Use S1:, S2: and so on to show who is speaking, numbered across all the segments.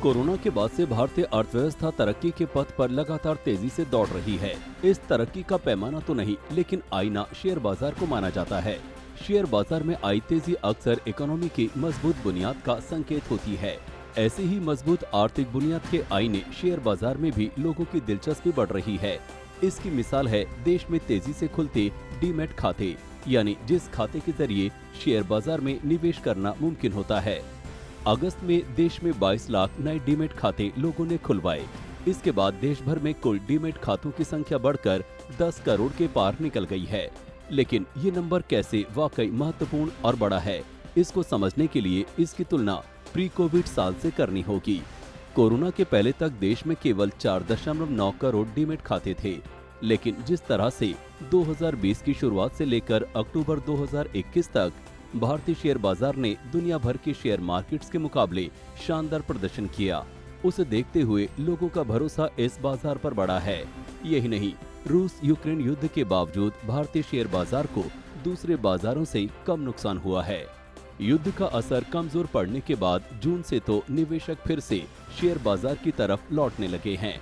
S1: Corona के बाद से भारतीय अर्थव्यवस्था तरक्की के पथ पर लगातार तेजी से दौड़ रही है। इस तरक्की का पैमाना तो नहीं, लेकिन आईना शेयर बाजार को माना जाता है। शेयर बाजार में आई तेजी अक्सर इकोनॉमी की मजबूत बुनियाद का संकेत होती है। ऐसे ही मजबूत आर्थिक बुनियाद के आईने शेयर बाजार में भी लोगों की दिलचस्पी बढ़ रही है। इसकी मिसाल है देश में तेजी से खुलते डीमैट खाते, यानी जिस खाते के जरिए शेयर बाजार में निवेश करना मुमकिन होता है। अगस्त में देश में 22 लाख नए डीमैट खाते लोगों ने खुलवाए। इसके बाद देश भर में कुल डीमैट खातों की संख्या बढ़कर 10 करोड़ के पार निकल गई है। लेकिन ये नंबर कैसे वाकई महत्वपूर्ण और बड़ा है, इसको समझने के लिए इसकी तुलना प्री कोविड साल से करनी होगी। कोरोना के पहले तक देश में केवल 4.9 करोड़ डीमैट खाते थे, लेकिन जिस तरह से 2020 की शुरुआत से लेकर अक्टूबर 2021 तक भारतीय शेयर बाजार ने दुनिया भर के शेयर मार्केट्स के मुकाबले शानदार प्रदर्शन किया, उसे देखते हुए लोगों का भरोसा इस बाजार पर बढ़ा है। यही नहीं, रूस यूक्रेन युद्ध के बावजूद भारतीय शेयर बाजार को दूसरे बाजारों से कम नुकसान हुआ है। युद्ध का असर कमजोर पड़ने के बाद जून से तो निवेशक फिर से शेयर बाजार की तरफ लौटने लगे हैं।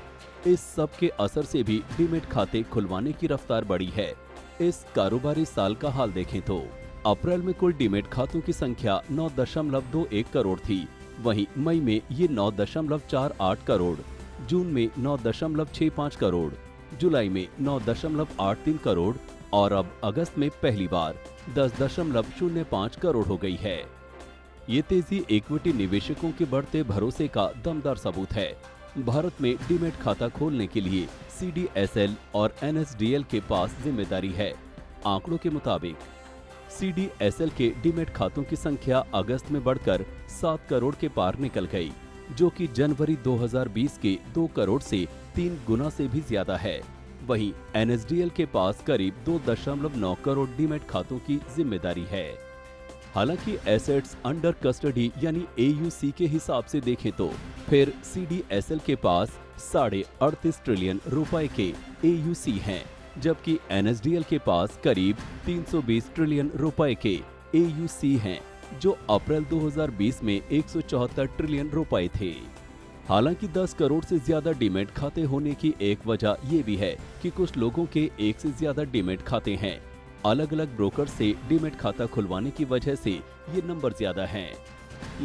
S1: इस सब के असर से भी डीमैट खाते खुलवाने की रफ्तार बढ़ी है। इस कारोबारी साल का हाल देखें तो अप्रैल में कुल डीमैट खातों की संख्या 9.21 करोड़ थी। वहीं मई में ये 9.48 करोड़, जून में 9.65 करोड़, जुलाई में 9.83 करोड़ और अब अगस्त में पहली बार 10.05 करोड़ हो गई है। ये तेजी इक्विटी निवेशकों के बढ़ते भरोसे का दमदार सबूत है। भारत में डीमैट खाता खोलने के लिए CDSL और NSDL के पास जिम्मेदारी है। आंकड़ों के मुताबिक CDSL के डीमैट खातों की संख्या अगस्त में बढ़कर 7 करोड़ के पार निकल गई, जो कि जनवरी 2020 के 2 करोड़ से 3 गुना से भी ज्यादा है। वहीं NSDL के पास करीब 2.9 करोड़ डीमैट खातों की जिम्मेदारी है। हालांकि एसेट्स अंडर कस्टडी यानी AUC के हिसाब से देखें तो फिर CDSL के पास 38.5 ट्रिलियन रुपए के AUC हैं, जबकि NSDL के पास करीब 320 ट्रिलियन रुपए के AUC हैं, जो अप्रैल 2020 में 174 ट्रिलियन रुपए थे। हालांकि 10 करोड़ से ज्यादा डीमैट खाते होने की एक वजह ये भी है कि कुछ लोगों के एक से ज्यादा डीमैट खाते हैं। अलग अलग ब्रोकर से डीमैट खाता खुलवाने की वजह से ये नंबर ज्यादा हैं।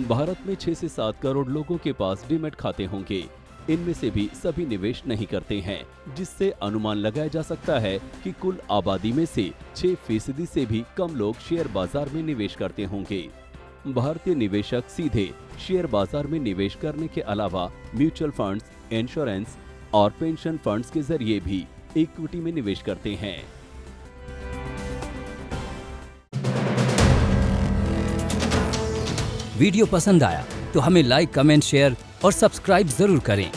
S1: भारत में 6 से 7 करोड़ लोगों के पास डीमैट खाते होंगे। इनमें से भी सभी निवेश नहीं करते हैं, जिससे अनुमान लगाया जा सकता है कि कुल आबादी में से 6% से भी कम लोग शेयर बाजार में निवेश करते होंगे। भारतीय निवेशक सीधे शेयर बाजार में निवेश करने के अलावा म्यूचुअल फंड्स, इंश्योरेंस और पेंशन फंड्स के जरिए भी इक्विटी में निवेश करते हैं।
S2: वीडियो पसंद आया तो हमें लाइक, कमेंट, शेयर और सब्सक्राइब जरूर करें।